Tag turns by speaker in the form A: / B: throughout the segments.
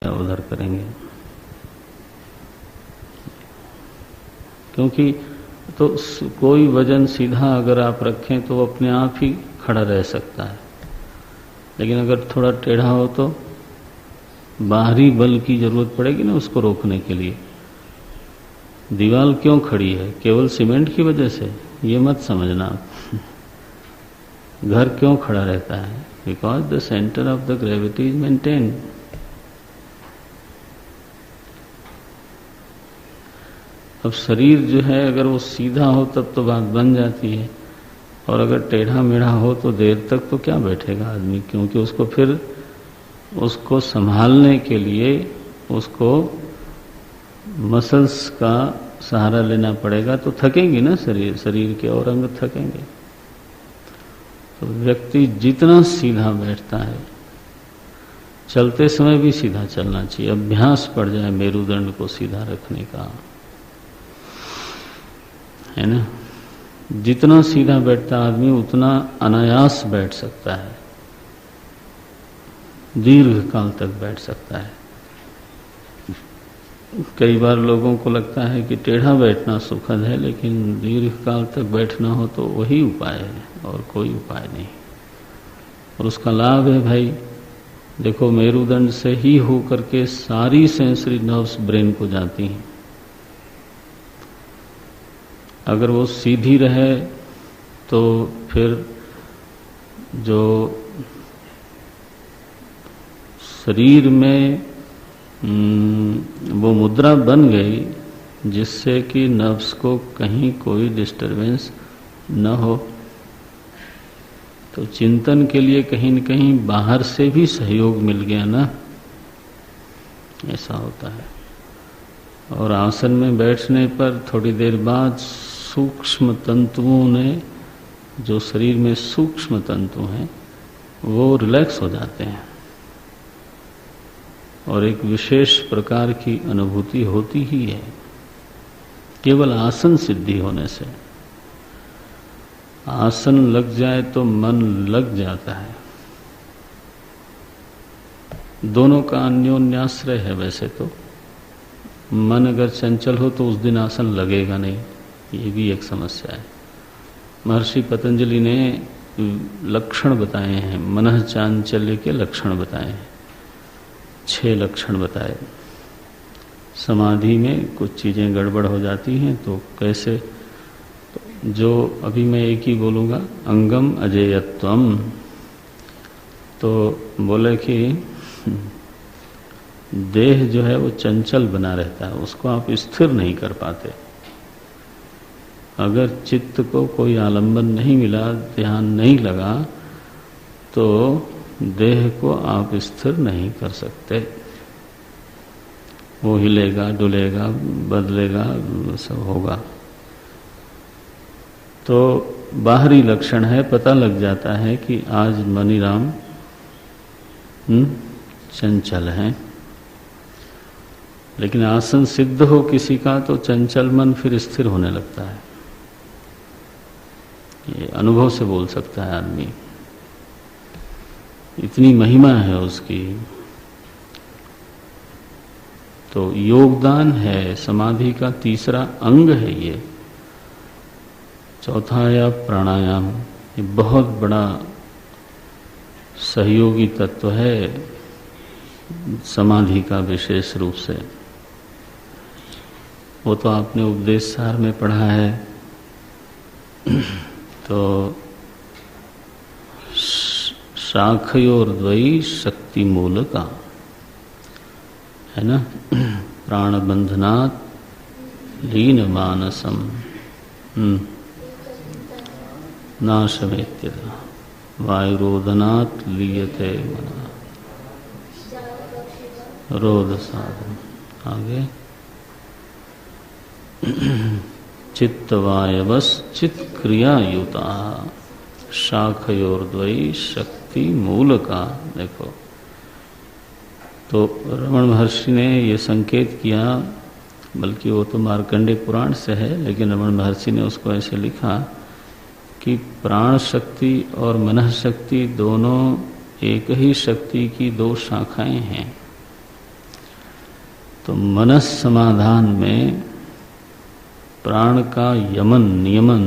A: उधर करेंगे, क्योंकि तो कोई वजन सीधा अगर आप रखें तो अपने आप ही खड़ा रह सकता है, लेकिन अगर थोड़ा टेढ़ा हो तो बाहरी बल की जरूरत पड़ेगी ना उसको रोकने के लिए। दीवार क्यों खड़ी है? केवल सीमेंट की वजह से? ये मत समझना आप। घर क्यों खड़ा रहता है? Because the centre of the gravity is maintain. अब शरीर जो है अगर वो सीधा हो तब तो बात बन जाती है, और अगर टेढ़ा मेढ़ा हो तो देर तक तो क्या बैठेगा आदमी, क्योंकि उसको फिर उसको संभालने के लिए उसको मसल्स का सहारा लेना पड़ेगा, तो थकेंगी ना शरीर के और अंग थकेंगे। तो व्यक्ति जितना सीधा बैठता है, चलते समय भी सीधा चलना चाहिए, अभ्यास पड़ जाए मेरुदंड को सीधा रखने का, है ना। जितना सीधा बैठता आदमी उतना अनायास बैठ सकता है, दीर्घ काल तक बैठ सकता है। कई बार लोगों को लगता है कि टेढ़ा बैठना सुखद है, लेकिन दीर्घ काल तक बैठना हो तो वही उपाय है और कोई उपाय नहीं। और उसका लाभ है भाई, देखो मेरुदंड से ही होकर के सारी सेंसरी नर्व्स ब्रेन को जाती हैं। अगर वो सीधी रहे तो फिर जो शरीर में वो मुद्रा बन गई जिससे कि नर्व्स को कहीं कोई डिस्टरबेंस न हो, तो चिंतन के लिए कहीं न कहीं बाहर से भी सहयोग मिल गया ना, ऐसा होता है। और आसन में बैठने पर थोड़ी देर बाद सूक्ष्म तंतुओं ने, जो शरीर में सूक्ष्म तंतु हैं, वो रिलैक्स हो जाते हैं और एक विशेष प्रकार की अनुभूति होती ही है केवल आसन सिद्धि होने से। आसन लग जाए तो मन लग जाता है। दोनों का अन्योन्याश्रय है। वैसे तो मन अगर चंचल हो तो उस दिन आसन लगेगा नहीं, ये भी एक समस्या है। महर्षि पतंजलि ने लक्षण बताए हैं, मनः चांचल्य के लक्षण बताए हैं, 6 लक्षण बताए। समाधि में कुछ चीजें गड़बड़ हो जाती हैं तो कैसे, तो जो अभी मैं एक ही बोलूँगा, अंगम अजेयत्वम। तो बोले कि देह जो है वो चंचल बना रहता है, उसको आप स्थिर नहीं कर पाते। अगर चित्त को कोई आलंबन नहीं मिला, ध्यान नहीं लगा, तो देह को आप स्थिर नहीं कर सकते। वो हिलेगा, डुलेगा, बदलेगा, सब होगा। तो बाहरी लक्षण है, पता लग जाता है कि आज मनीराम चंचल हैं। लेकिन आसन सिद्ध हो किसी का तो चंचल मन फिर स्थिर होने लगता है। ये अनुभव से बोल सकता है आदमी, इतनी महिमा है उसकी। तो योगदान है समाधि का तीसरा अंग है ये। चौथा या प्राणायाम, ये बहुत बड़ा सहयोगी तत्व है समाधि का विशेष रूप से। वो तो आपने उपदेश सार में पढ़ा है। तो शाखयोर्द्वयी शक्ति मूलका, है ना, प्राण बंधनात् लीन मानसम नाशमेत्य वायुरोधनात् लीयते मना रोध साधन। आगे चित्तवायवस चित्त क्रिया युता शाखयोर्द्वयी शक्ति मूलका। देखो, तो रमण महर्षि ने ये संकेत किया, बल्कि वो तो मार्कंडेय पुराण से है, लेकिन रमण महर्षि ने उसको ऐसे लिखा कि प्राण शक्ति और मनः शक्ति दोनों एक ही शक्ति की 2 शाखाएं हैं। तो मनस समाधान में प्राण का यमन नियमन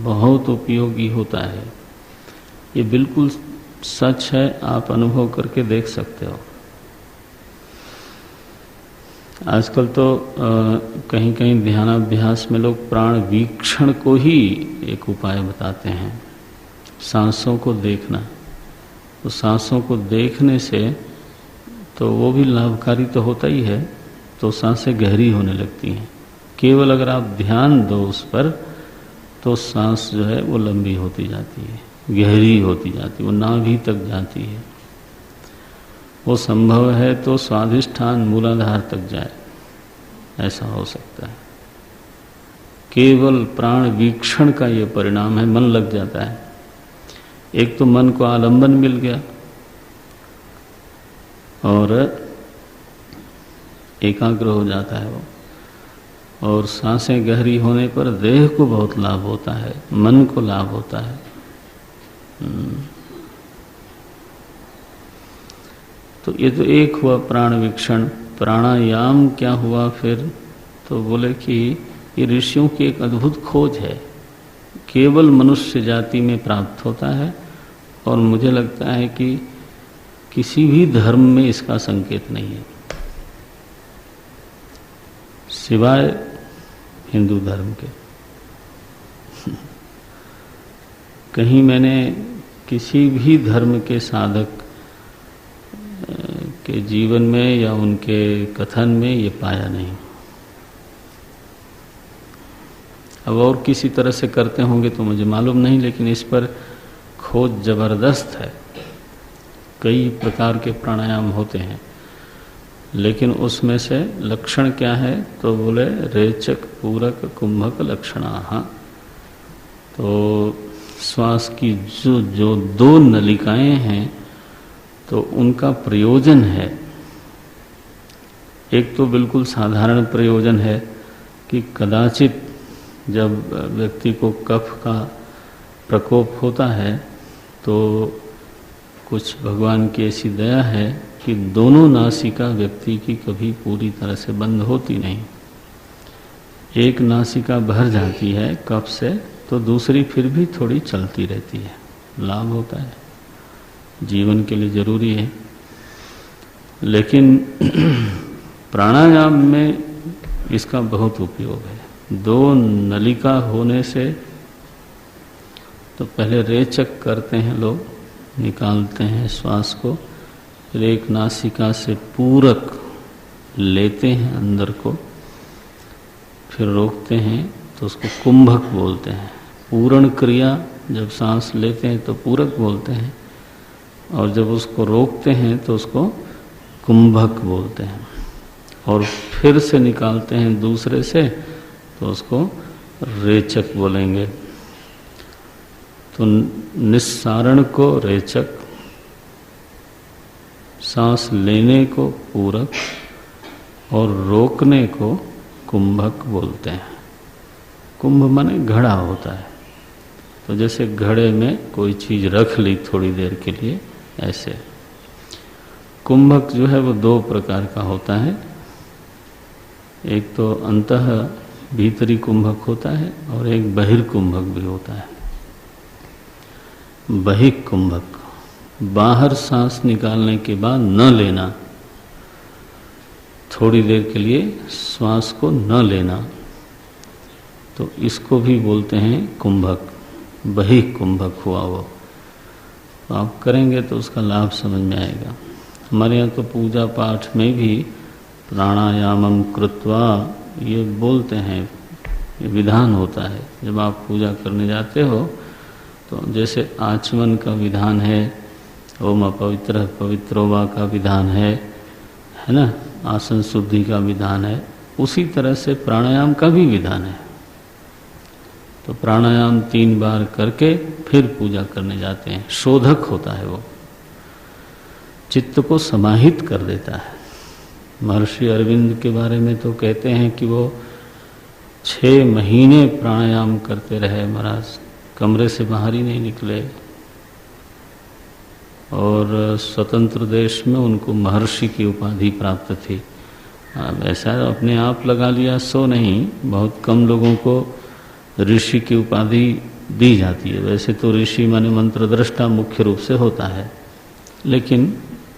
A: बहुत उपयोगी होता है। ये बिल्कुल सच है, आप अनुभव करके देख सकते हो। आजकल तो कहीं कहीं ध्यानाभ्यास में लोग प्राण वीक्षण को ही एक उपाय बताते हैं, सांसों को देखना। तो सांसों को देखने से तो वो भी लाभकारी तो होता ही है, तो सांसें गहरी होने लगती हैं। केवल अगर आप ध्यान दो उस पर तो सांस जो है वो लंबी होती जाती है, गहरी होती जाती है, वो नाभि तक जाती है। वो संभव है तो स्वाधिष्ठान मूलाधार तक जाए, ऐसा हो सकता है। केवल प्राण वीक्षण का ये परिणाम है, मन लग जाता है। एक तो मन को आलंबन मिल गया और एकाग्र हो जाता है वो, और सांसें गहरी होने पर देह को बहुत लाभ होता है, मन को लाभ होता है। तो ये तो एक हुआ प्राण वीक्षण। प्राणायाम क्या हुआ फिर? तो बोले कि ये ऋषियों की एक अद्भुत खोज है, केवल मनुष्य जाति में प्राप्त होता है, और मुझे लगता है कि किसी भी धर्म में इसका संकेत नहीं है सिवाय हिंदू धर्म के। कहीं मैंने किसी भी धर्म के साधक के जीवन में या उनके कथन में ये पाया नहीं। अब और किसी तरह से करते होंगे तो मुझे मालूम नहीं, लेकिन इस पर खोज जबरदस्त है। कई प्रकार के प्राणायाम होते हैं, लेकिन उसमें से लक्षण क्या है? तो बोले रेचक पूरक कुंभक लक्षणाः। तो श्वास की जो दो नलिकाएं हैं तो उनका प्रयोजन है। एक तो बिल्कुल साधारण प्रयोजन है कि कदाचित जब व्यक्ति को कफ का प्रकोप होता है तो कुछ भगवान की ऐसी दया है कि दोनों नासिका व्यक्ति की कभी पूरी तरह से बंद होती नहीं। एक नासिका भर जाती है कफ से तो दूसरी फिर भी थोड़ी चलती रहती है, लाभ होता है, जीवन के लिए जरूरी है। लेकिन प्राणायाम में इसका बहुत उपयोग है। दो नलिका होने से तो पहले रेचक करते हैं लोग, निकालते हैं श्वास को, फिर एक नासिका से पूरक लेते हैं अंदर को, फिर रोकते हैं तो उसको कुंभक बोलते हैं। पूर्ण क्रिया जब सांस लेते हैं तो पूरक बोलते हैं, और जब उसको रोकते हैं तो उसको कुंभक बोलते हैं, और फिर से निकालते हैं दूसरे से तो उसको रेचक बोलेंगे। तो निस्सारण को रेचक, सांस लेने को पूरक और रोकने को कुंभक बोलते हैं। कुंभ माने घड़ा होता है, तो जैसे घड़े में कोई चीज रख ली थोड़ी देर के लिए, ऐसे कुंभक जो है वो दो प्रकार का होता है। एक तो अंतः भीतरी कुंभक होता है और एक बहिर्कुंभक भी होता है। बहिक कुंभक, बाहर सांस निकालने के बाद न लेना, थोड़ी देर के लिए श्वास को न लेना, तो इसको भी बोलते हैं कुंभक, बहिक कुंभक हुआ वो। तो आप करेंगे तो उसका लाभ समझ में आएगा। हमारे यहाँ तो पूजा पाठ में भी प्राणायामम कृत्वा ये बोलते हैं, ये विधान होता है। जब आप पूजा करने जाते हो तो जैसे आचमन का विधान है, ओम अपवित्र पवित्रो वा का विधान है ना, आसन शुद्धि का विधान है, उसी तरह से प्राणायाम का भी विधान है। तो प्राणायाम 3 बार करके फिर पूजा करने जाते हैं। शोधक होता है वो, चित्त को समाहित कर देता है। महर्षि अरविंद के बारे में तो कहते हैं कि वो 6 महीने प्राणायाम करते रहे महाराज, कमरे से बाहर ही नहीं निकले, और स्वतंत्र देश में उनको महर्षि की उपाधि प्राप्त थी। ऐसा अपने आप लगा लिया सो नहीं, बहुत कम लोगों को ऋषि की उपाधि दी जाती है। वैसे तो ऋषि माने मंत्र दृष्टा मुख्य रूप से होता है, लेकिन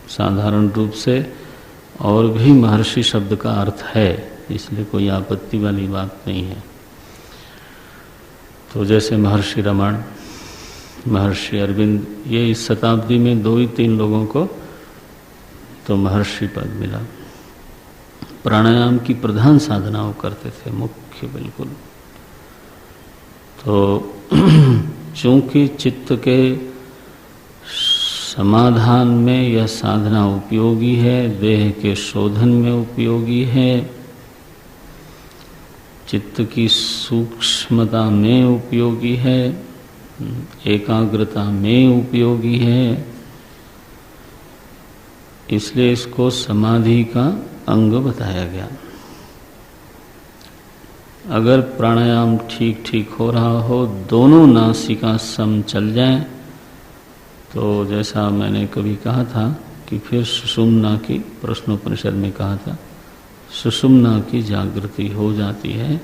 A: साधारण रूप से और भी महर्षि शब्द का अर्थ है, इसलिए कोई आपत्ति वाली बात नहीं है। तो जैसे महर्षि रमण, महर्षि अरविंद, ये इस शताब्दी में 2 ही 3 लोगों को तो महर्षि पद मिला। प्राणायाम की प्रधान साधना वो करते थे, मुख्य बिल्कुल। तो चूंकि चित्त के समाधान में यह साधना उपयोगी है, देह के शोधन में उपयोगी है, चित्त की सूक्ष्मता में उपयोगी है, एकाग्रता में उपयोगी है, इसलिए इसको समाधि का अंग बताया गया। अगर प्राणायाम ठीक ठीक हो रहा हो, दोनों नासिका सम चल जाएं, तो जैसा मैंने कभी कहा था कि फिर सुषुम्ना की, प्रश्नोपनिषद में कहा था, सुषुम्ना की जागृति हो जाती है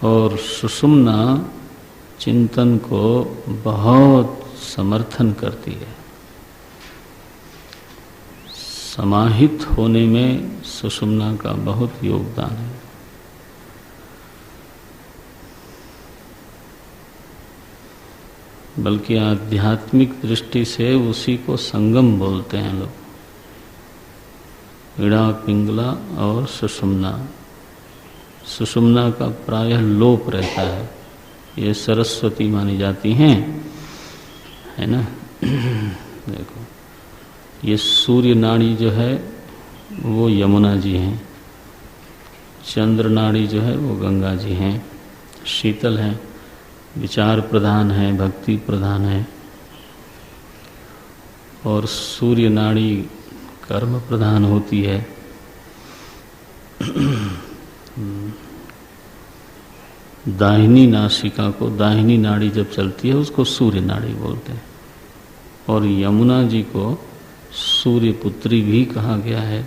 A: और सुषुम्ना चिंतन को बहुत समर्थन करती है। समाहित होने में सुषुम्ना का बहुत योगदान है। बल्कि आध्यात्मिक दृष्टि से उसी को संगम बोलते हैं लोग, इड़ा पिंगला और सुषुम्ना। सुषुम्ना का प्रायः लोप रहता है, ये सरस्वती मानी जाती हैं, है ना। देखो, ये सूर्य नाड़ी जो है वो यमुना जी हैं, चंद्र नाड़ी जो है वो गंगा जी हैं, शीतल हैं, विचार प्रधान है, भक्ति प्रधान है, और सूर्य नाड़ी कर्म प्रधान होती है। दाहिनी नासिका को, दाहिनी नाड़ी जब चलती है उसको सूर्य नाड़ी बोलते हैं, और यमुना जी को सूर्य पुत्री भी कहा गया है।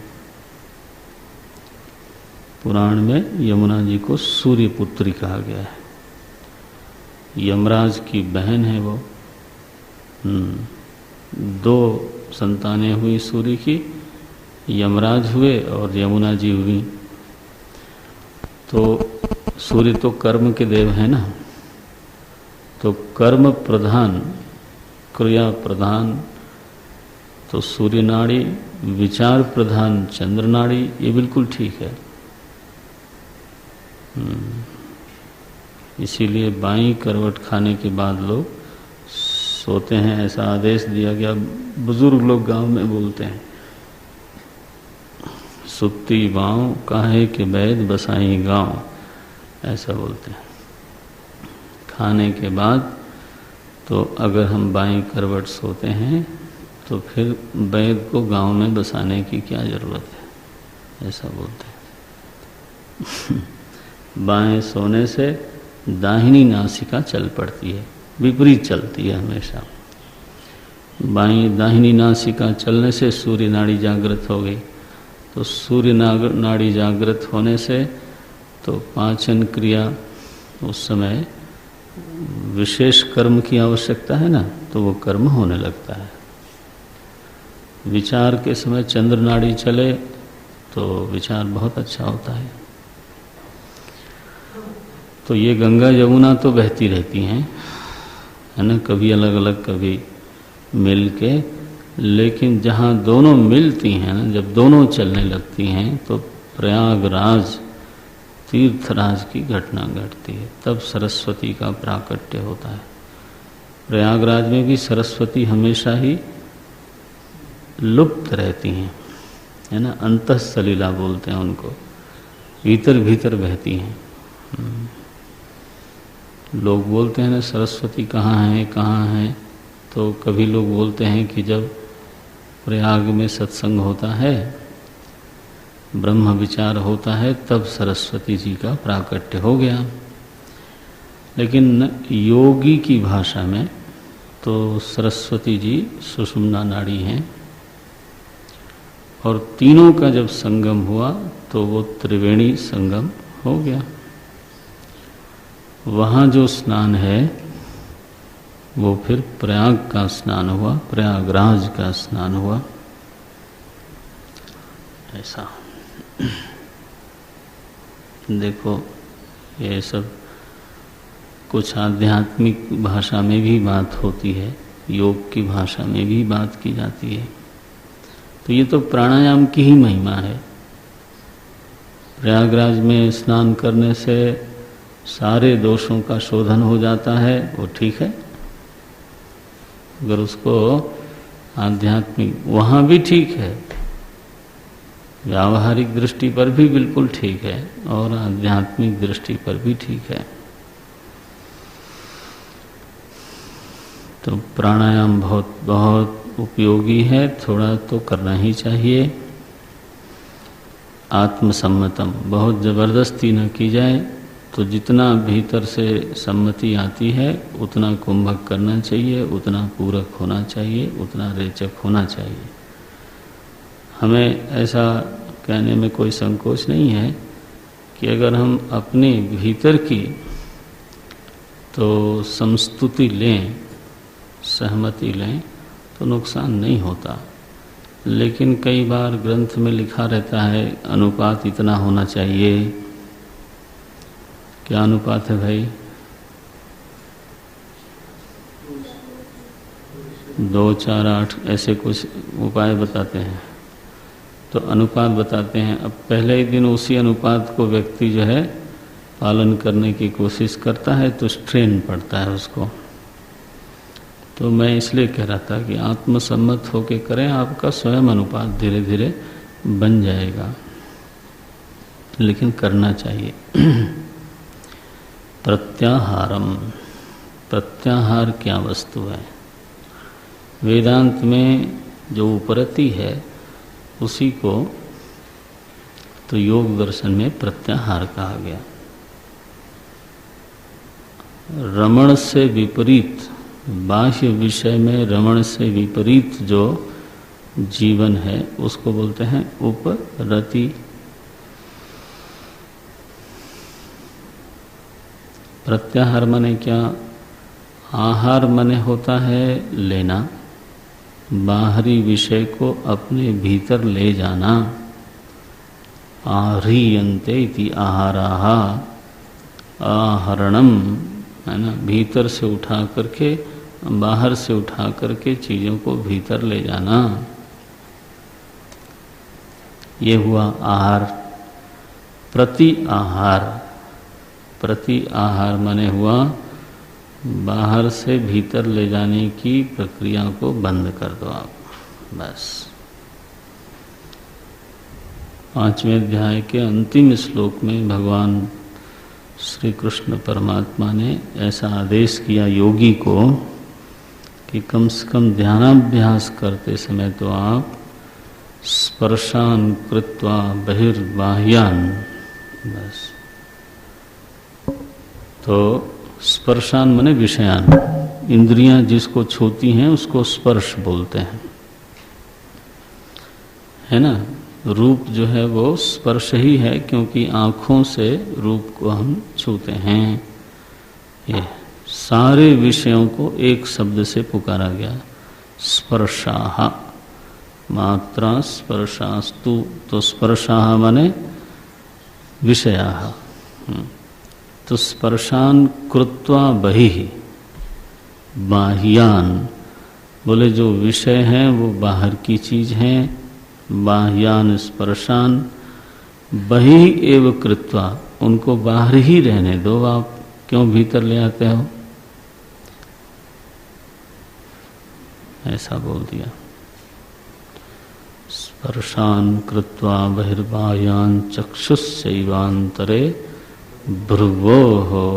A: पुराण में यमुना जी को सूर्य पुत्री कहा गया है। यमराज की बहन है वो। 2 संतानें हुई सूर्य की, यमराज हुए और यमुना जी हुई। तो सूर्य तो कर्म के देव है ना, तो कर्म प्रधान, क्रिया प्रधान तो सूर्य नाड़ी, विचार प्रधान चंद्र नाड़ी, ये बिल्कुल ठीक है। इसीलिए बाईं करवट खाने के बाद लोग सोते हैं, ऐसा आदेश दिया गया। बुजुर्ग लोग गांव में बोलते हैं, सुत्ती बाँव काहे के बैद बसाई गाँव, ऐसा बोलते हैं। खाने के बाद तो अगर हम बाईं करवट सोते हैं तो फिर बैद को गांव में बसाने की क्या जरूरत है, ऐसा बोलते हैं। बाएं सोने से दाहिनी नासिका चल पड़ती है, विपरीत चलती है हमेशा। बाईं दाहिनी नासिका चलने से सूर्य नाड़ी जागृत हो गई, तो सूर्य नाड़ी जागृत होने से तो पाचन क्रिया, उस समय विशेष कर्म की आवश्यकता है ना, तो वो कर्म होने लगता है। विचार के समय चंद्र नाड़ी चले तो विचार बहुत अच्छा होता है। तो ये गंगा यमुना तो बहती रहती हैं, है ना, कभी अलग अलग कभी मिल के, लेकिन जहाँ दोनों मिलती हैं ना, जब दोनों चलने लगती हैं तो प्रयागराज तीर्थराज की घटना घटती है, तब सरस्वती का प्राकट्य होता है। प्रयागराज में भी सरस्वती हमेशा ही लुप्त रहती हैं, है ना, अंतःसलीला बोलते हैं उनको, भीतर भीतर बहती हैं। लोग बोलते हैं ना सरस्वती कहाँ है कहाँ है, तो कभी लोग बोलते हैं कि जब प्रयाग में सत्संग होता है, ब्रह्म विचार होता है, तब सरस्वती जी का प्राकट्य हो गया। लेकिन योगी की भाषा में तो सरस्वती जी सुषुम्ना नाड़ी हैं, और तीनों का जब संगम हुआ तो वो त्रिवेणी संगम हो गया। वहाँ जो स्नान है वो फिर प्रयाग का स्नान हुआ, प्रयागराज का स्नान हुआ। ऐसा देखो, ये सब कुछ आध्यात्मिक भाषा में भी बात होती है, योग की भाषा में भी बात की जाती है। तो ये तो प्राणायाम की ही महिमा है। प्रयागराज में स्नान करने से सारे दोषों का शोधन हो जाता है, वो ठीक है। अगर उसको आध्यात्मिक, वहाँ भी ठीक है, व्यावहारिक दृष्टि पर भी बिल्कुल ठीक है और आध्यात्मिक दृष्टि पर भी ठीक है। तो प्राणायाम बहुत बहुत उपयोगी है, थोड़ा तो करना ही चाहिए। आत्मसम्मतम, बहुत ज़बरदस्ती न की जाए। तो जितना भीतर से सम्मति आती है उतना कुंभक करना चाहिए, उतना पूरक होना चाहिए, उतना रेचक होना चाहिए। हमें ऐसा कहने में कोई संकोच नहीं है कि अगर हम अपने भीतर की तो समस्तुति लें, सहमति लें, तो नुकसान नहीं होता। लेकिन कई बार ग्रंथ में लिखा रहता है अनुपात इतना होना चाहिए। क्या अनुपात है भाई? 2, 4, 8 ऐसे कुछ उपाय बताते हैं। तो अनुपात बताते हैं। अब पहले ही दिन उसी अनुपात को व्यक्ति जो है पालन करने की कोशिश करता है तो स्ट्रेन पड़ता है उसको। तो मैं इसलिए कह रहा था कि आत्मसम्मत होके करें, आपका स्वयं अनुपात धीरे धीरे बन जाएगा, लेकिन करना चाहिए। प्रत्याहारम, प्रत्याहार क्या वस्तु है? वेदांत में जो उपरति है उसी को तो योग दर्शन में प्रत्याहार कहा गया। रमण से विपरीत, बाह्य विषय में रमण से विपरीत जो जीवन है उसको बोलते हैं उपरति। प्रत्याहार माने क्या? आहार माने होता है लेना, बाहरी विषय को अपने भीतर ले जाना। आह्रियन्ते इति आहाराः, आहरणम है ना, भीतर से उठा करके, बाहर से उठा करके चीज़ों को भीतर ले जाना, ये हुआ आहार। प्रति आहार, प्रति आहार माने हुआ बाहर से भीतर ले जाने की प्रक्रिया को बंद कर दो आप, बस। 5वें अध्याय के अंतिम श्लोक में भगवान श्री कृष्ण परमात्मा ने ऐसा आदेश किया योगी को कि कम से कम ध्यानाभ्यास करते समय तो आप स्पर्शान कृत्वा बहिर्बाह्यान, बस। तो स्पर्शान माने विषयान, इंद्रियां जिसको छूती हैं उसको स्पर्श बोलते हैं, है ना। रूप जो है वो स्पर्श ही है, क्योंकि आँखों से रूप को हम छूते हैं। ये सारे विषयों को एक शब्द से पुकारा गया, स्पर्शाः। मात्रा स्पर्शास्तु, तो स्पर्शाः माने विषयाः। तो स्पर्शान कृत्वा बहिः, बाह्यान, बोले जो विषय हैं वो बाहर की चीज हैं। बाह्यान स्पर्शान, बहिः एव कृत्वा, उनको बाहर ही रहने दो, आप क्यों भीतर ले आते हो, ऐसा बोल दिया। स्पर्शान कृत्वा बहिर्बाह्यान चक्षुषैवान्तरे भ्रुवो हो।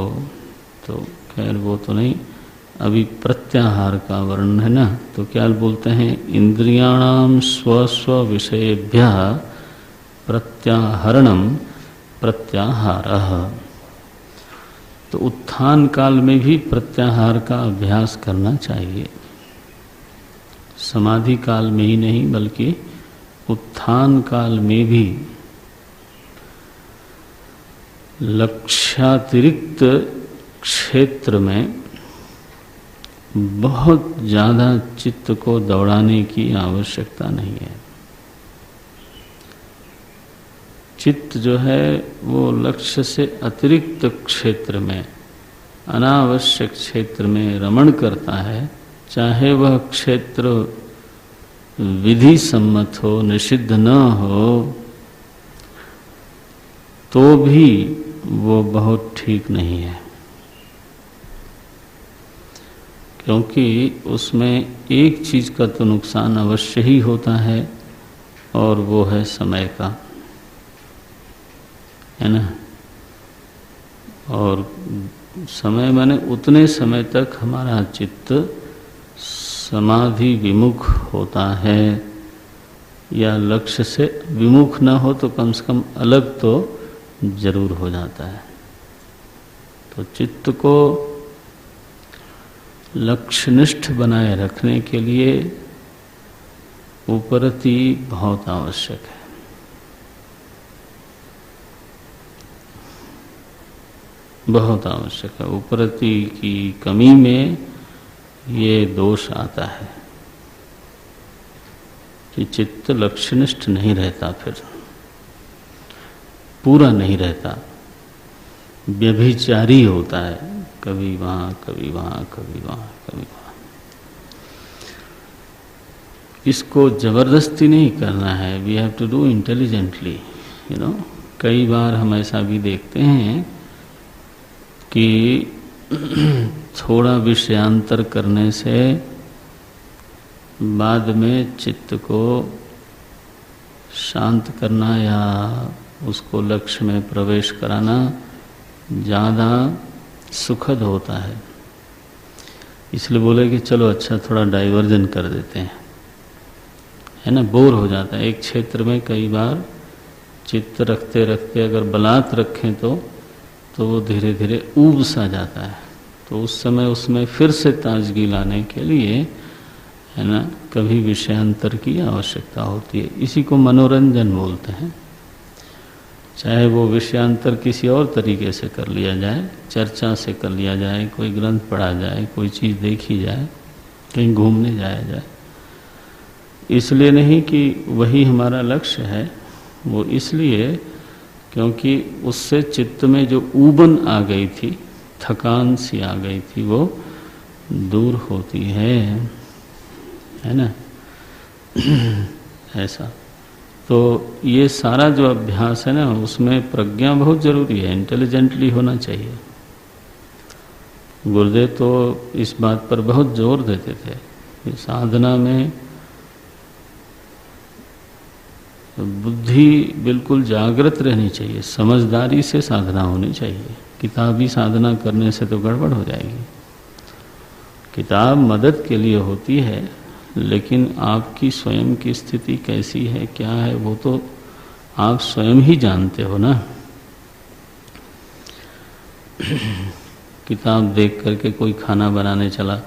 A: तो खैर वो तो नहीं, अभी प्रत्याहार का वर्णन है ना। तो क्या बोलते हैं? इंद्रियाणाम स्व स्व विषयेभ्यः प्रत्याहरणम प्रत्याहारः। तो उत्थान काल में भी प्रत्याहार का अभ्यास करना चाहिए, समाधि काल में ही नहीं बल्कि उत्थान काल में भी लक्ष्यातिरिक्त क्षेत्र में बहुत ज़्यादा चित्त को दौड़ाने की आवश्यकता नहीं है। चित्त जो है वो लक्ष्य से अतिरिक्त क्षेत्र में, अनावश्यक क्षेत्र में रमण करता है, चाहे वह क्षेत्र विधि सम्मत हो, निषिद्ध न हो, तो भी वो बहुत ठीक नहीं है, क्योंकि उसमें एक चीज का तो नुकसान अवश्य ही होता है, और वो है समय का, है ना। और समय माने उतने समय तक हमारा चित्त समाधि विमुख होता है, या लक्ष्य से विमुख न हो तो कम से कम अलग तो जरूर हो जाता है। तो चित्त को लक्ष्यनिष्ठ बनाए रखने के लिए उपरति बहुत आवश्यक है। बहुत आवश्यक है। उपरति की कमी में ये दोष आता है कि चित्त लक्ष्यनिष्ठ नहीं रहता, फिर पूरा नहीं रहता, व्यभिचारी होता है, कभी वहाँ कभी वहाँ कभी वहाँ कभी वहाँ। इसको जबरदस्ती नहीं करना है, we have to do intelligently, you know. कई बार हम ऐसा भी देखते हैं कि थोड़ा विषयांतर करने से बाद में चित्त को शांत करना या उसको लक्ष्य में प्रवेश कराना ज़्यादा सुखद होता है। इसलिए बोले कि चलो अच्छा थोड़ा डाइवर्जन कर देते हैं, है ना। बोर हो जाता है एक क्षेत्र में, कई बार चित्त रखते रखते अगर बलात् रखें तो वो धीरे धीरे ऊब सा जाता है। तो उस समय उसमें फिर से ताजगी लाने के लिए, है ना, कभी विषयांतर की आवश्यकता होती है। इसी को मनोरंजन बोलते हैं। चाहे वो विषयांतर किसी और तरीके से कर लिया जाए, चर्चा से कर लिया जाए, कोई ग्रंथ पढ़ा जाए, कोई चीज़ देखी जाए, कहीं घूमने जाया जाए, इसलिए नहीं कि वही हमारा लक्ष्य है, वो इसलिए क्योंकि उससे चित्त में जो ऊबन आ गई थी, थकान सी आ गई थी, वो दूर होती है ना। ऐसा तो ये सारा जो अभ्यास है ना, उसमें प्रज्ञा बहुत जरूरी है, इंटेलिजेंटली होना चाहिए। गुरुदेव तो इस बात पर बहुत जोर देते थे कि साधना में बुद्धि बिल्कुल जागृत रहनी चाहिए, समझदारी से साधना होनी चाहिए। किताबी साधना करने से तो गड़बड़ हो जाएगी। किताब मदद के लिए होती है, लेकिन आपकी स्वयं की स्थिति कैसी है, क्या है, वो तो आप स्वयं ही जानते हो ना। किताब देख करके कोई खाना बनाने चला,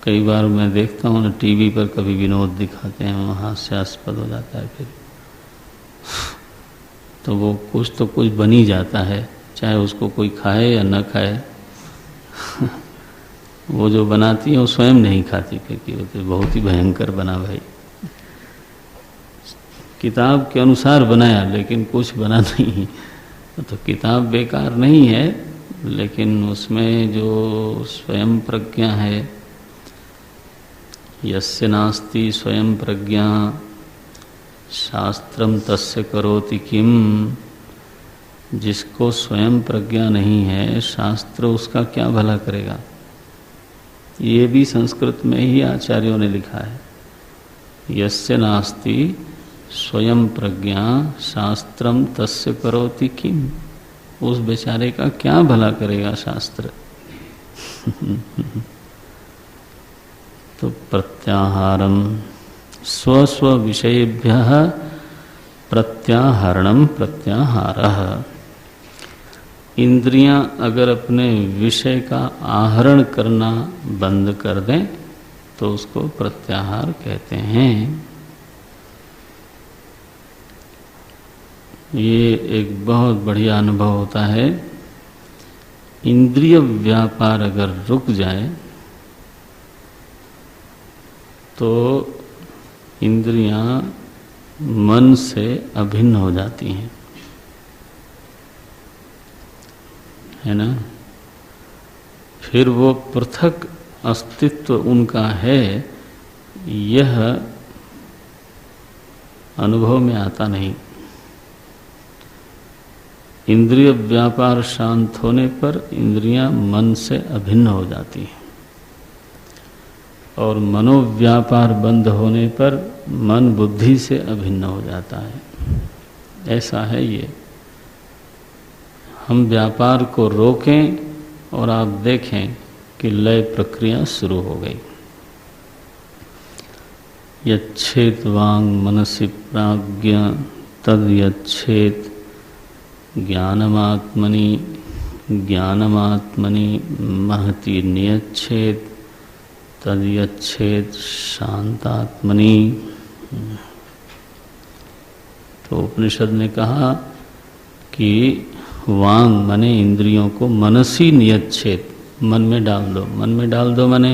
A: कई बार मैं देखता हूँ ना टीवी पर, कभी विनोद दिखाते हैं, वहाँ हास्यास्पद हो जाता है, फिर तो वो कुछ तो कुछ बन ही जाता है, चाहे उसको कोई खाए या न खाए। वो जो बनाती है वो स्वयं नहीं खाती, क्योंकि वो तो बहुत ही भयंकर बना भाई। किताब के अनुसार बनाया लेकिन कुछ बना नहीं, तो किताब बेकार नहीं है, लेकिन उसमें जो स्वयं प्रज्ञा है, यस्य नास्ति स्वयं प्रज्ञा शास्त्रम तस्य करोति किम। जिसको स्वयं प्रज्ञा नहीं है, शास्त्र उसका क्या भला करेगा। ये भी संस्कृत में ही आचार्यों ने लिखा है, यस्य नास्ति स्वयं प्रज्ञा शास्त्रम तस्य करोति किम। उस बेचारे का क्या भला करेगा शास्त्र। तो प्रत्याहारम स्वस्व विषयेभ्यः प्रत्याहरणम प्रत्याहारः। इंद्रियां अगर अपने विषय का आहरण करना बंद कर दें तो उसको प्रत्याहार कहते हैं। ये एक बहुत बढ़िया अनुभव होता है। इंद्रिय व्यापार अगर रुक जाए तो इंद्रियां मन से अभिन्न हो जाती हैं, है ना। फिर वो पृथक अस्तित्व उनका है, यह अनुभव में आता नहीं। इंद्रिय व्यापार शांत होने पर इंद्रियां मन से अभिन्न हो जाती हैं और मनोव्यापार बंद होने पर मन बुद्धि से अभिन्न हो जाता है। ऐसा है ये। हम व्यापार को रोकें और आप देखें कि लय प्रक्रिया शुरू हो गई। यच्छेत वांग मनसि प्राज्ञ तद यच्छेत ज्ञानमात्मनि ज्ञानमात्मनि महति नियच्छेत तद यच्छेत शांतात्मनि। तो उपनिषद ने कहा कि वांग मने इंद्रियों को मनसी नियच्छेत, मन में डाल दो। मन में डाल दो मने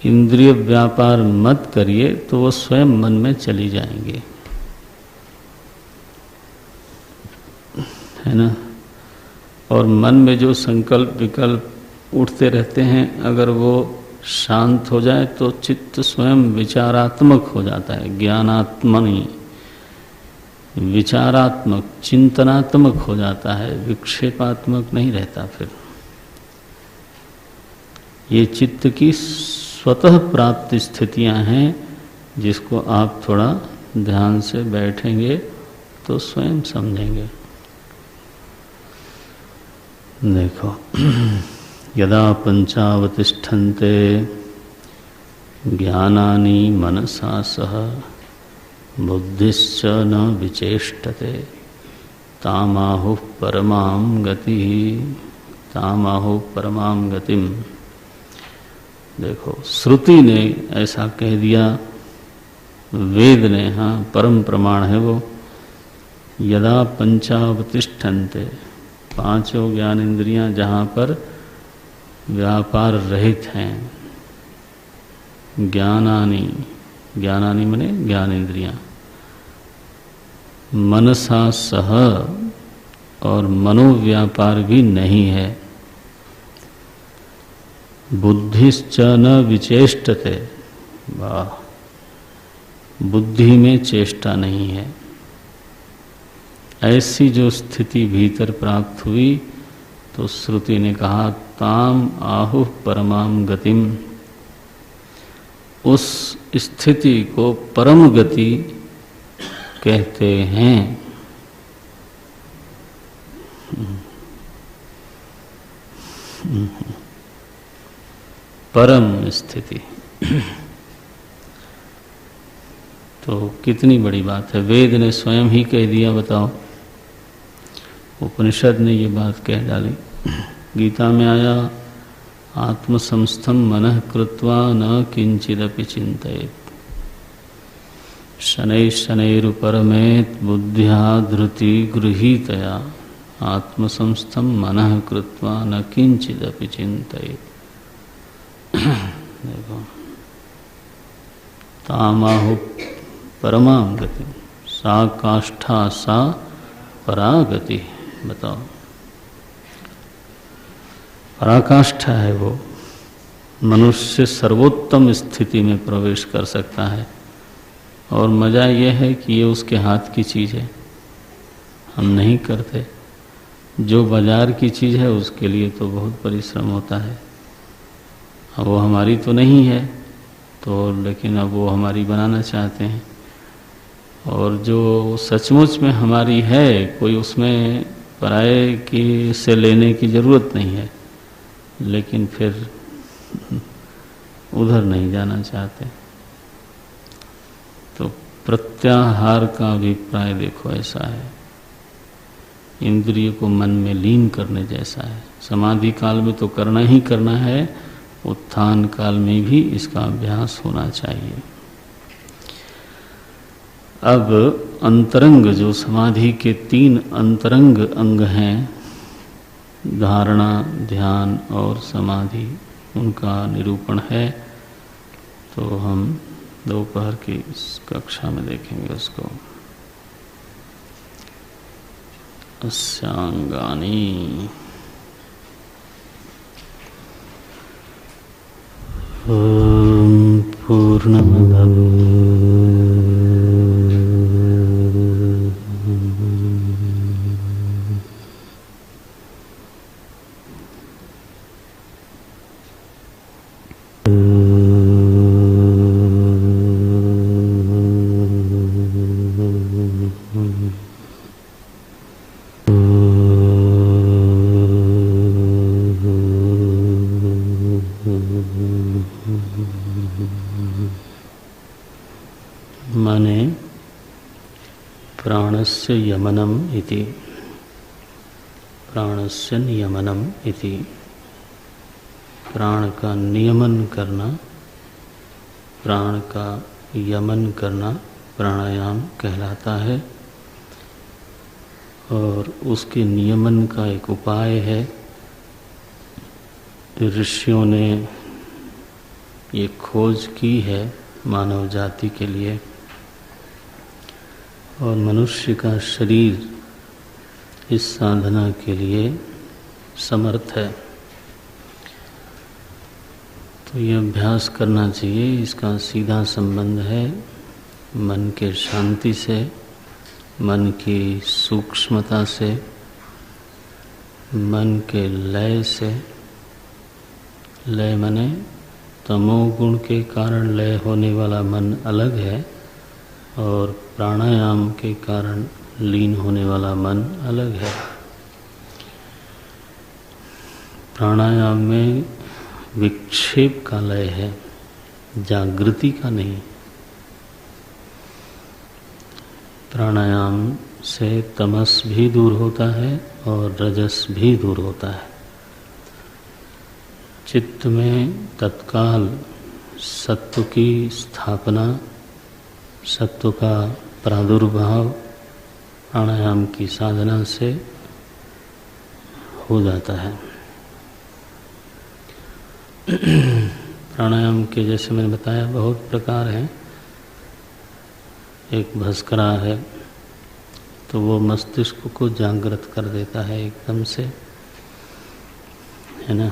A: इंद्रिय व्यापार मत करिए तो वो स्वयं मन में चली जाएंगे, है ना। और मन में जो संकल्प विकल्प उठते रहते हैं, अगर वो शांत हो जाए तो चित्त स्वयं विचारात्मक हो जाता है, ज्ञानात्मनि विचारात्मक चिंतनात्मक हो जाता है, विक्षेपात्मक नहीं रहता। फिर ये चित्त की स्वतः प्राप्त स्थितियां हैं, जिसको आप थोड़ा ध्यान से बैठेंगे तो स्वयं समझेंगे। देखो, यदा पंचावतिष्ठन्ते ज्ञानानि मनसा सह बुद्धिश्च न विचेष्टते तामाहुः परमां गतिः तामाहुः परमां गतिम्। देखो, श्रुति ने ऐसा कह दिया, वेद ने, हाँ परम प्रमाण है वो। यदा पंचावतिष्ठन्ते, पांचों ज्ञान इंद्रियां जहाँ पर व्यापार रहित हैं, ज्ञानानि, ज्ञानानि मने ज्ञान इंद्रियां, मनसा सह, और मनोव्यापार भी नहीं है, बुद्धिश्च न विचेष्टते, वाह, बुद्धि में चेष्टा नहीं है। ऐसी जो स्थिति भीतर प्राप्त हुई तो श्रुति ने कहा ताम आहुः परमां गतिम, उस स्थिति को परम गति कहते हैं। परम स्थिति तो कितनी बड़ी बात है, वेद ने स्वयं ही कह दिया। बताओ, उपनिषद ने ये बात कह डाली। गीता में आया, आत्मसंस्थम मनः कृत्वा न किंचिदपि चिंतयेत् शनैः शनैरुपरमेत् बुद्ध्या धृति गृहीतया आत्मसंस्थम मनः कृत्वा न किंचिदपि चिंतयेत्। देखो, तामाहुः परमां गति, सा काष्ठा सा परागति। बताओ, पराकाष्ठा है वो। मनुष्य सर्वोत्तम स्थिति में प्रवेश कर सकता है, और मज़ा ये है कि ये उसके हाथ की चीज़ है, हम नहीं करते। जो बाजार की चीज़ है उसके लिए तो बहुत परिश्रम होता है। अब वो हमारी तो नहीं है, तो लेकिन अब वो हमारी बनाना चाहते हैं। और जो सचमुच में हमारी है, कोई उसमें पराये की से लेने की ज़रूरत नहीं है, लेकिन फिर उधर नहीं जाना चाहते। तो प्रत्याहार का अभिप्राय देखो ऐसा है, इंद्रिय को मन में लीन करने जैसा है। समाधि काल में तो करना ही करना है, उत्थान काल में भी इसका अभ्यास होना चाहिए। अब अंतरंग, जो समाधि के 3 अंतरंग अंग हैं, धारणा, ध्यान और समाधि, उनका निरूपण है। तो हम दोपहर की इस कक्षा में देखेंगे उसको। अस्यांगानि। पूर्णमदः माने प्राणस्य यमनम इति, प्राणस्य नियमनम इति, प्राण का नियमन करना, प्राण का यमन करना प्राणायाम कहलाता है। और उसके नियमन का एक उपाय है। ऋषियों ने ये खोज की है मानव जाति के लिए, और मनुष्य का शरीर इस साधना के लिए समर्थ है। तो ये अभ्यास करना चाहिए। इसका सीधा संबंध है मन के शांति से, मन की सूक्ष्मता से, मन के लय से। लय माने तमोगुण के कारण लय होने वाला मन अलग है, और प्राणायाम के कारण लीन होने वाला मन अलग है। प्राणायाम में विक्षेप का लय है, जागृति का नहीं। प्राणायाम से तमस भी दूर होता है और रजस भी दूर होता है। चित्त में तत्काल सत्व की स्थापना, सत्व का प्रादुर्भाव प्राणायाम की साधना से हो जाता है। प्राणायाम के जैसे मैंने बताया बहुत प्रकार हैं। एक भस्करा है, तो वो मस्तिष्क को जागृत कर देता है एकदम से, है ना।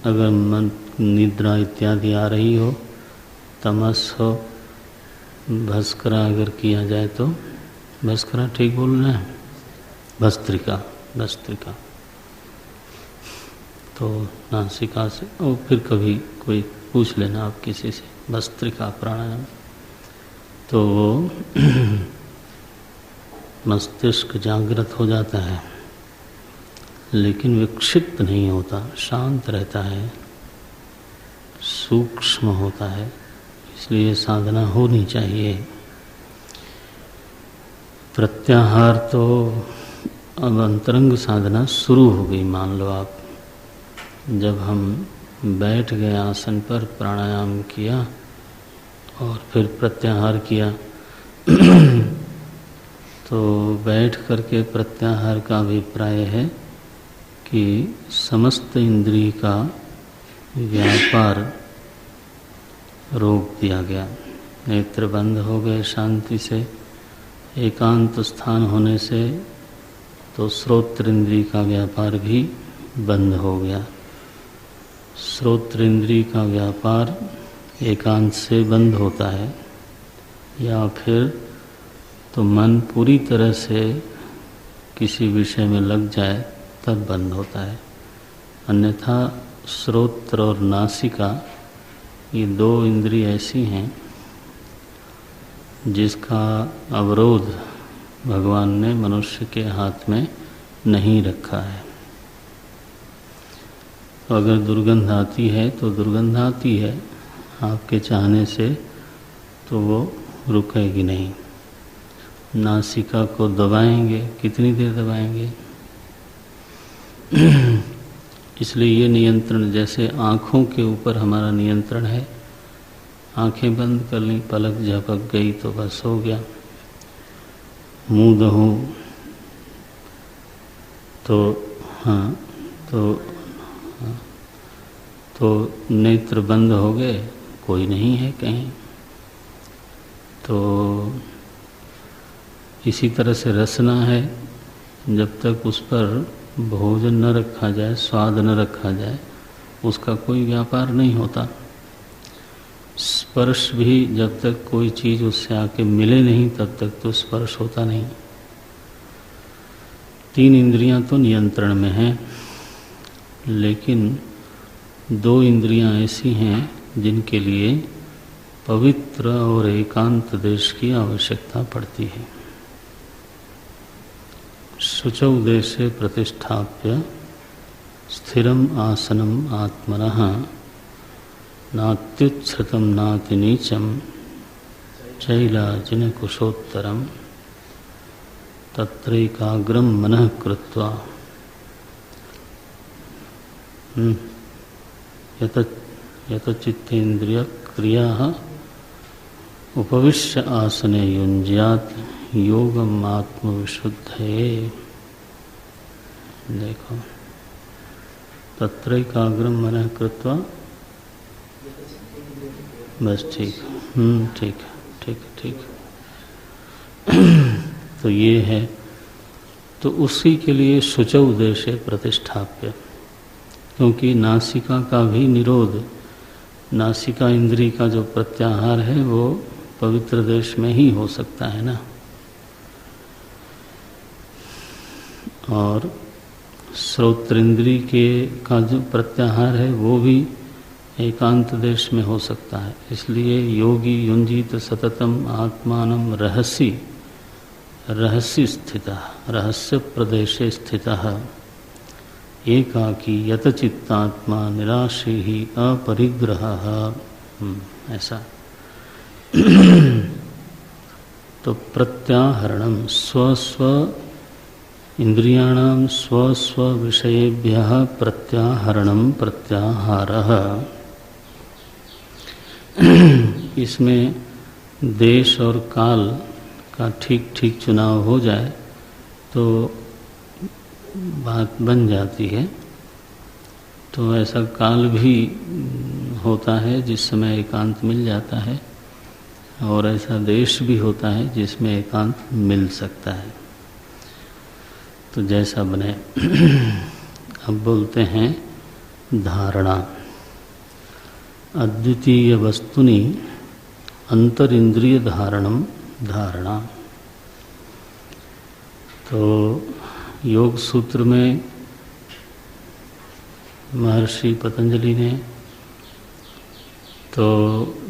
A: अगर मन निद्रा इत्यादि आ रही हो, तमस हो, भस्करा अगर किया जाए तो, भस्करा ठीक बोलना है, भस्त्रिका, भस्त्रिका, तो नासिका से, और फिर कभी कोई पूछ लेना आप किसी से, भस्त्रिका प्राणायाम, तो वो मस्तिष्क जागृत हो जाता है, लेकिन विक्षिप्त नहीं होता, शांत रहता है, सूक्ष्म होता है। इसलिए साधना होनी चाहिए। प्रत्याहार तो अब अंतरंग साधना शुरू हो गई। मान लो आप, जब हम बैठ गए आसन पर, प्राणायाम किया और फिर प्रत्याहार किया, तो बैठ करके प्रत्याहार का अभिप्राय है कि समस्त इंद्रिय का व्यापार रोक दिया गया। नेत्र बंद हो गए शांति से, एकांत स्थान होने से तो श्रोत्र इंद्रिय का व्यापार भी बंद हो गया। श्रोत्र इंद्रिय का व्यापार एकांत से बंद होता है, या फिर तो मन पूरी तरह से किसी विषय में लग जाए तब बंद होता है। अन्यथा श्रोत्र और नासिका, ये 2 इंद्रिय ऐसी हैं जिसका अवरोध भगवान ने मनुष्य के हाथ में नहीं रखा है। तो अगर दुर्गंध आती है तो दुर्गंध आती है, आपके चाहने से तो वो रुकेगी नहीं। नासिका को दबाएंगे, कितनी देर दबाएंगे? इसलिए ये नियंत्रण, जैसे आँखों के ऊपर हमारा नियंत्रण है, आँखें बंद कर ली, पलक झपक गई तो बस हो गया, मुँह दहूँ तो हाँ तो नेत्र बंद हो गए, कोई नहीं है कहीं। तो इसी तरह से रसना है, जब तक उस पर भोजन न रखा जाए, स्वाद न रखा जाए, उसका कोई व्यापार नहीं होता। स्पर्श भी जब तक कोई चीज़ उससे आके मिले नहीं, तब तक तो स्पर्श होता नहीं। 3 इंद्रियां तो नियंत्रण में हैं, लेकिन 2 इंद्रियां ऐसी हैं जिनके लिए पवित्र और एकांत देश की आवश्यकता पड़ती है। शुचौ देशे प्रतिष्ठाप्य स्थिरम आसनम आत्मनः नात्युच्छ्रितम नातिनीचम चैलाजिन कुशोत्तरम तत्रैकाग्रम मनः कृत्वा यतचित्तेन्द्रिय क्रिया उपविश्य आसने युञ्ज्यात् योगम आत्मविशुद्धये। देखो, तत्रैकाग्रम मनः कृत्वा, बस ठीक, ठीक ठीक ठीक। तो ये है, तो उसी के लिए शुचौ देशे प्रतिष्ठाप्य, क्योंकि नासिका का भी निरोध, नासिका इंद्री का जो प्रत्याहार है वो पवित्र देश में ही हो सकता है ना। और श्रोत्रेंद्री के का जो प्रत्याहार है वो भी एकांत देश में हो सकता है। इसलिए योगी युंजित सततम आत्मानं रहस्य स्थितः, रहस्य प्रदेशे स्थितः एकाकी यतचित्तात्मा निराशी ही अपरिग्रहः। ऐसा तो प्रत्याहरणम स्वस्व इंद्रियाणाम स्वस्व विषयेभ्यः प्रत्याहरणम प्रत्याहारः। इसमें देश और काल का ठीक ठीक चुनाव हो जाए तो बात बन जाती है। तो ऐसा काल भी होता है जिस समय एकांत मिल जाता है, और ऐसा देश भी होता है जिसमें एकांत मिल सकता है। तो जैसा बने। अब बोलते हैं धारणा। अद्वितीय वस्तुनि अंतरिंद्रिय धारणम धारणा। तो योग सूत्र में महर्षि पतंजलि ने तो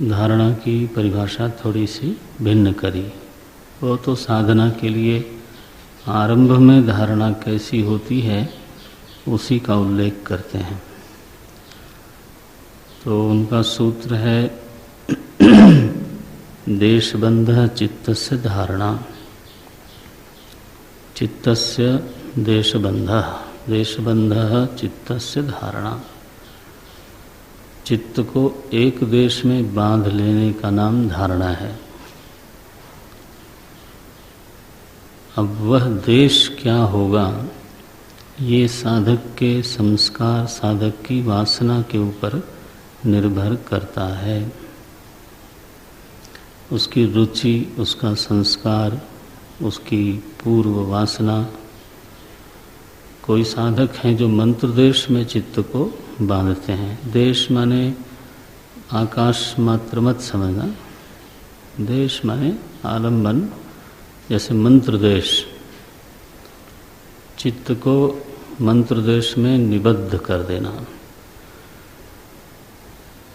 A: धारणा की परिभाषा थोड़ी सी भिन्न करी। वो तो साधना के लिए आरंभ में धारणा कैसी होती है उसी का उल्लेख करते हैं। तो उनका सूत्र है देशबंध चित्तस्य धारणा, चित्तस्य देशबंध, देशबंध चित्तस्य धारणा। चित्त को एक देश में बांध लेने का नाम धारणा है। अब वह देश क्या होगा ये साधक के संस्कार, साधक की वासना के ऊपर निर्भर करता है। उसकी रुचि, उसका संस्कार, उसकी पूर्व वासना। कोई साधक हैं जो मंत्र देश में चित्त को बांधते हैं। देश माने आकाश मात्र मत समझना, देश माने आलम्बन। जैसे मंत्र देश, चित्त को मंत्र देश में निबद्ध कर देना।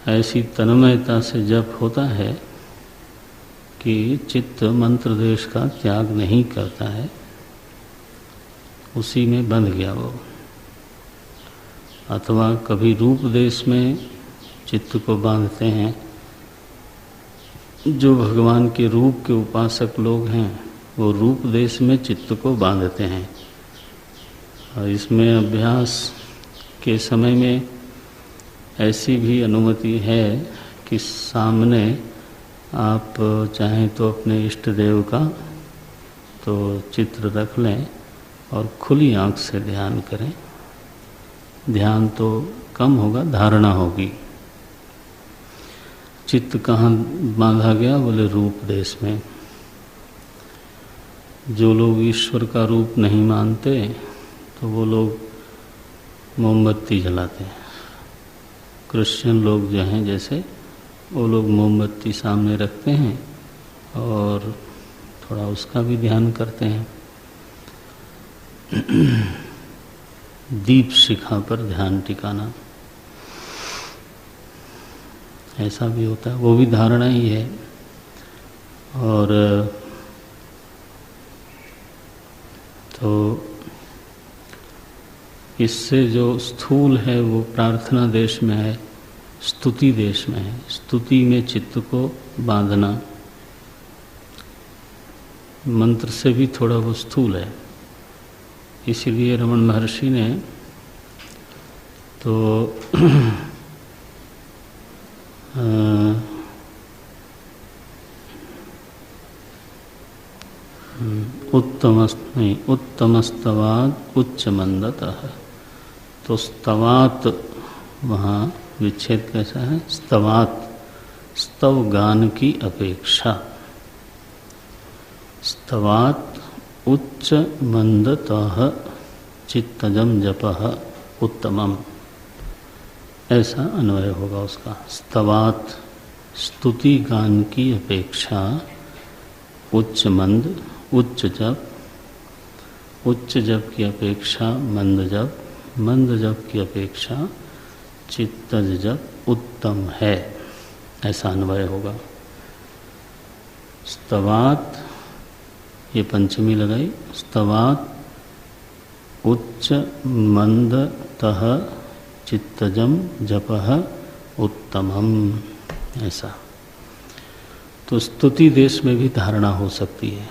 A: ऐसी तन्मयता से जप होता है कि चित्त मंत्र देश का त्याग नहीं करता है, उसी में बंध गया वो। अथवा कभी रूप देश में चित्त को बांधते हैं। जो भगवान के रूप के उपासक लोग हैं वो रूप देश में चित्त को बांधते हैं। और इसमें अभ्यास के समय में ऐसी भी अनुमति है कि सामने आप चाहें तो अपने इष्ट देव का तो चित्र रख लें और खुली आंख से ध्यान करें। ध्यान तो कम होगा, धारणा होगी। चित्त कहाँ बांधा गया? बोले रूप देश में। जो लोग ईश्वर का रूप नहीं मानते तो वो लोग मोमबत्ती जलाते हैं। क्रिश्चियन लोग जो हैं जैसे, वो लोग मोमबत्ती सामने रखते हैं और थोड़ा उसका भी ध्यान करते हैं। दीप शिखा पर ध्यान टिकाना, ऐसा भी होता है, वो भी धारणा ही है। और तो इससे जो स्थूल है वो प्रार्थना देश में है, स्तुति देश में है। स्तुति में चित्त को बांधना, मंत्र से भी थोड़ा वो स्थूल है। इसीलिए रमन महर्षि ने तो उत्तमस्तवाद उच्च मंदतः। तो स्तवात, वहाँ विच्छेद कैसा है? स्तवात, स्तव गान की अपेक्षा। स्तवात उच्च मंदतः चित्तजम जपः उत्तमम, ऐसा अन्वय होगा उसका। स्तवात, स्तुति गान की अपेक्षा उच्च मंद, उच्च जप, उच्च जप की अपेक्षा मंद जप, मंद जप की अपेक्षा चित्तज जप उत्तम है, ऐसा अन्वय होगा। स्तवात, ये पंचमी लगाई, स्तवात उच्च मंदतः चित्तजम जपः उत्तमम, ऐसा। तो स्तुति देश में भी धारणा हो सकती है,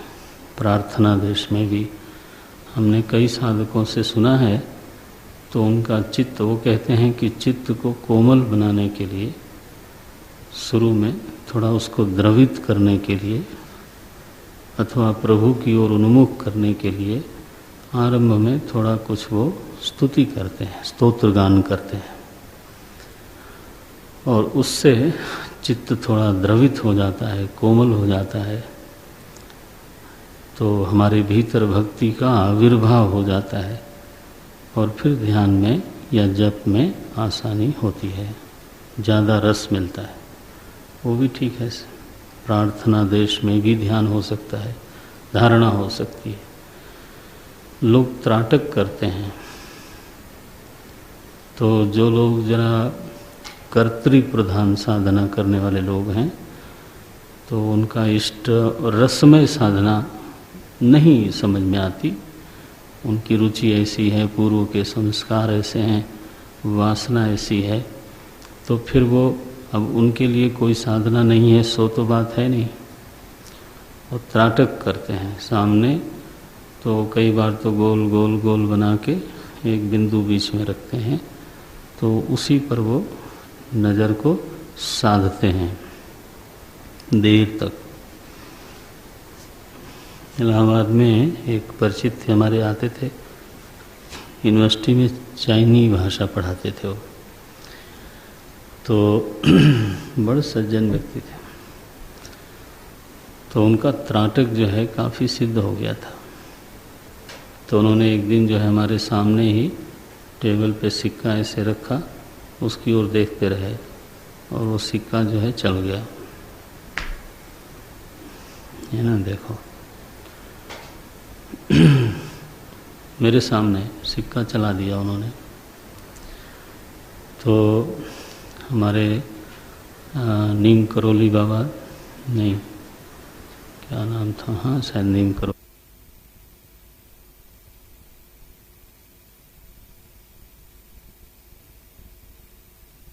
A: प्रार्थना देश में भी। हमने कई साधकों से सुना है, तो उनका चित्त, वो कहते हैं कि चित्त को कोमल बनाने के लिए, शुरू में थोड़ा उसको द्रवित करने के लिए अथवा प्रभु की ओर उन्मुख करने के लिए आरंभ में थोड़ा कुछ वो स्तुति करते हैं, स्तोत्र गान करते हैं, और उससे चित्त थोड़ा द्रवित हो जाता है, कोमल हो जाता है। तो हमारे भीतर भक्ति का आविर्भाव हो जाता है और फिर ध्यान में या जप में आसानी होती है, ज़्यादा रस मिलता है। वो भी ठीक है। प्रार्थना देश में भी ध्यान हो सकता है, धारणा हो सकती है। लोग त्राटक करते हैं, तो जो लोग जरा कर्तृ प्रधान साधना करने वाले लोग हैं, तो उनका इष्ट रसमय साधना नहीं समझ में आती। उनकी रुचि ऐसी है, पूर्व के संस्कार ऐसे हैं, वासना ऐसी है, तो फिर वो, अब उनके लिए कोई साधना नहीं है, सो तो बात है नहीं। वो त्राटक करते हैं सामने, तो कई बार तो गोल गोल गोल बना के एक बिंदु बीच में रखते हैं, तो उसी पर वो नज़र को साधते हैं देर तक। इलाहाबाद में एक परिचित थे, हमारे आते थे, यूनिवर्सिटी में चाइनी भाषा पढ़ाते थे वो, तो बड़े सज्जन व्यक्ति थे। तो उनका त्राटक जो है काफ़ी सिद्ध हो गया था। तो उन्होंने एक दिन जो है हमारे सामने ही टेबल पे सिक्का ऐसे रखा, उसकी ओर देखते रहे, और वो सिक्का जो है चल गया। ये ना देखो, मेरे सामने सिक्का चला दिया उन्होंने। तो हमारे नीम करोली बाबा, नहीं क्या नाम था, हाँ शायद नीम करोली,